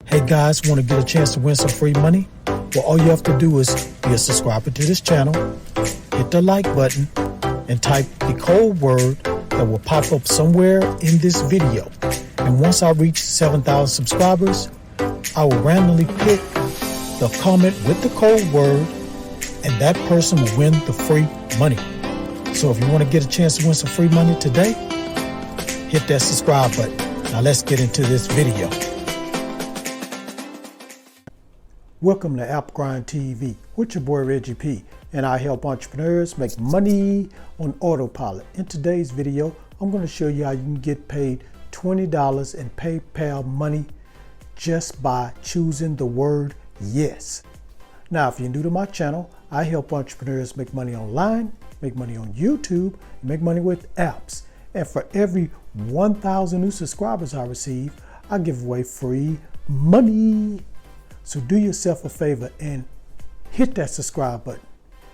Hey guys, want to get a chance to win some free money? Well, all you have to do is be a subscriber to this channel, hit the like button, and type the code word that will pop up somewhere in this video. And once I reach 7,000 subscribers, I will randomly pick the comment with the code word, and that person will win the free money. So if you want to get a chance to win some free money today, hit that subscribe button. Now let's get into this video. Welcome to App Grind TV with your boy Reggie P, and I help entrepreneurs make money on autopilot. In today's video, I'm going to show you how you can get paid $20 in PayPal money just by choosing the word yes. Now, if you're new to my channel, I help entrepreneurs make money online, make money on YouTube, and make money with apps. And for every 1,000 new subscribers I receive, I give away free money. So do yourself a favor and hit that subscribe button.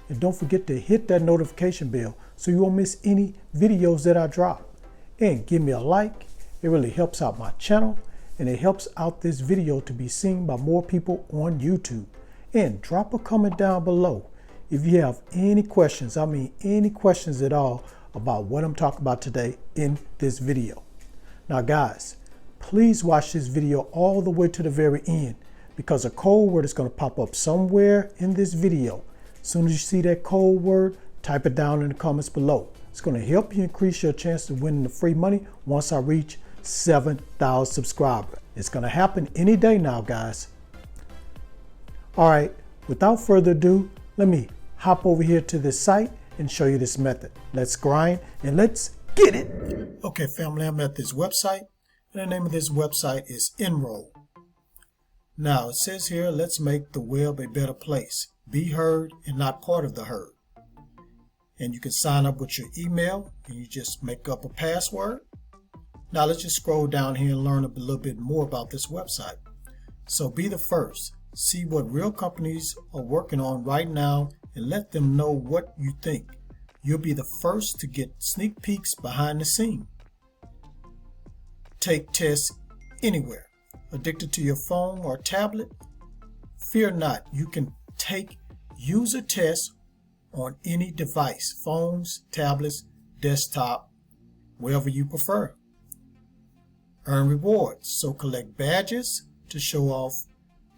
And don't forget to hit that notification bell so you won't miss any videos that I drop. And give me a like. It really helps out my channel, and it helps out this video to be seen by more people on YouTube. And drop a comment down below if you have any questions, any questions at all about what I'm talking about today in this video. Now guys, please watch this video all the way to the very end, because a code word is going to pop up somewhere in this video. As soon as you see that code word, type it down in the comments below. It's going to help you increase your chance of winning the free money once I reach 7,000 subscribers. It's going to happen any day now, guys. All right, without further ado, let me hop over here to this site and show you this method. Let's grind and let's get it. Okay, family, I'm at this website, and the name of this website is Enroll. Now, it says here, let's make the web a better place. Be heard and not part of the herd. And you can sign up with your email, and you just make up a password. Now, let's just scroll down here and learn a little bit more about this website. So be the first. See what real companies are working on right now and let them know what you think. You'll be the first to get sneak peeks behind the scene. Take tests anywhere. Addicted to your phone or tablet? Fear not, you can take user tests on any device, phones, tablets, desktop, wherever you prefer. Earn rewards, so collect badges to show off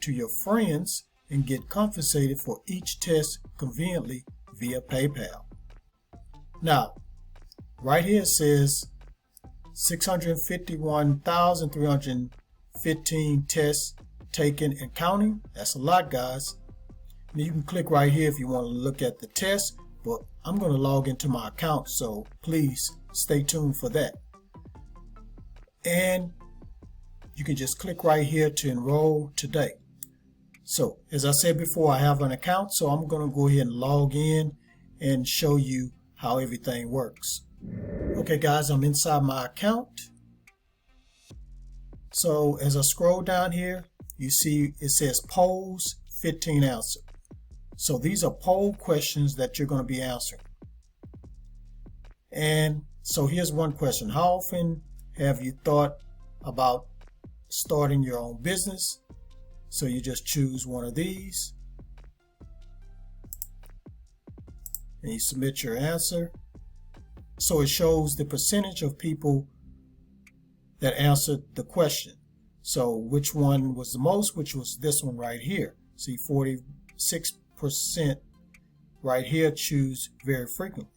to your friends and get compensated for each test conveniently via PayPal. Now, right here it says 651,315 tests taken and counting. That's a lot, guys. And you can click right here if you want to look at the test, but I'm going to log into my account, so please stay tuned for that. And you can just click right here to enroll today. So as I said before, I have an account, so I'm going to go ahead and log in and show you how everything works. Okay guys, I'm inside my account. So as I scroll down here, you see it says polls 15 answer. So these are poll questions that you're going to be answering. And so here's one question. How often have you thought about starting your own business? So you just choose one of these and you submit your answer. So it shows the percentage of people that answered the question. So which one was the most, which was this one right here. See, 46% right here choose very frequently.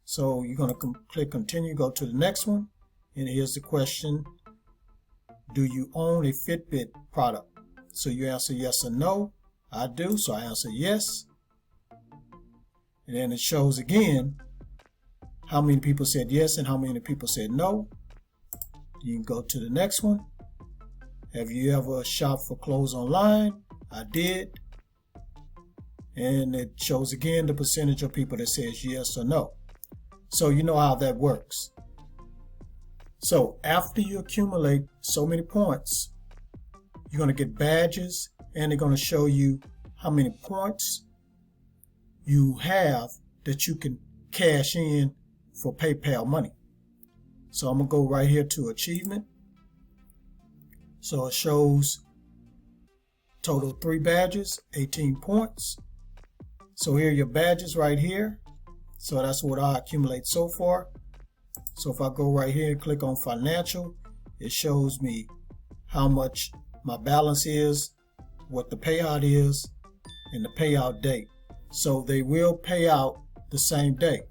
So you're going to click continue, go to the next one. And here's the question. Do you own a Fitbit product? So you answer yes or no. I do, so I answer yes. And then it shows again how many people said yes and how many people said no. You can go to the next one. Have you ever shopped for clothes online? I did. And it shows again the percentage of people that says yes or no. So you know how that works. So after you accumulate so many points, you're going to get badges, and they're going to show you how many points you have that you can cash in for PayPal money. So I'm going to go right here to achievement. So it shows total 3 badges, 18 points. So here are your badges right here. So that's what I accumulate so far. So if I go right here and click on financial, it shows me how much my balance is, what the payout is, and the payout date. So they will pay out the same day.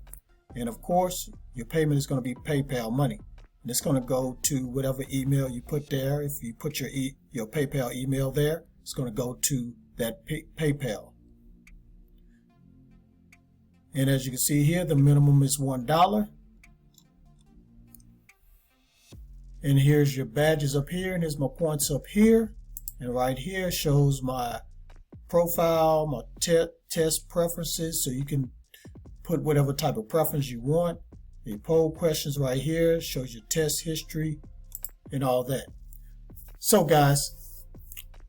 And of course, your payment is going to be PayPal money. And it's going to go to whatever email you put there. If you put your PayPal email there, it's going to go to that PayPal. And as you can see here, the minimum is $1. And here's your badges up here, and here's my points up here. And right here shows my profile, my test preferences, so you can put whatever type of preference you want. Your poll questions right here shows your test history and all that. So guys,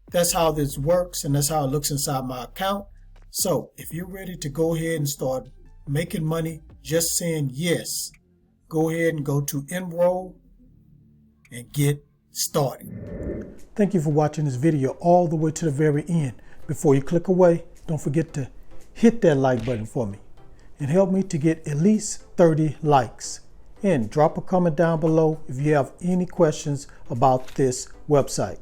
that's how this works, and that's how it looks inside my account. So if you're ready to go ahead and start making money just saying yes, go ahead and go to enroll and get started. Thank you for watching this video all the way to the very end. Before you click away, don't forget to hit that like button for me and help me to get at least 30 likes. And drop a comment down below if you have any questions about this website.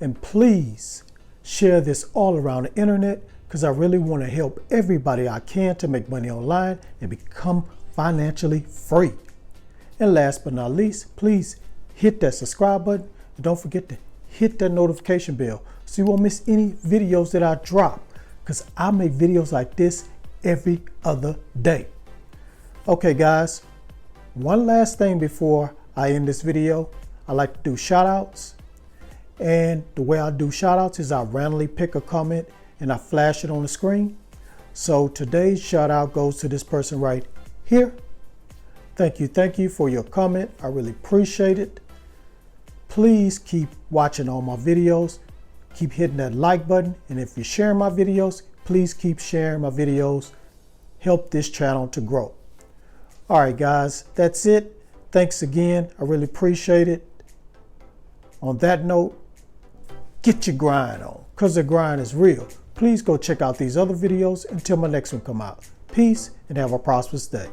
And please share this all around the internet, because I really want to help everybody I can to make money online and become financially free. And last but not least, please hit that subscribe button, and don't forget to hit that notification bell so you won't miss any videos that I drop, because I make videos like this every other day. Okay guys, one last thing before I end this video. I like to do shout outs, and the way I do shout outs is I randomly pick a comment and I flash it on the screen. So today's shout out goes to this person right here. Thank you for your comment. I really appreciate it. Please keep watching all my videos. Keep hitting that like button. And if you're sharing my videos, please keep sharing my videos. Help this channel to grow. All right, guys, that's it. Thanks again. I really appreciate it. On that note, get your grind on, because the grind is real. Please go check out these other videos until my next one come out. Peace and have a prosperous day.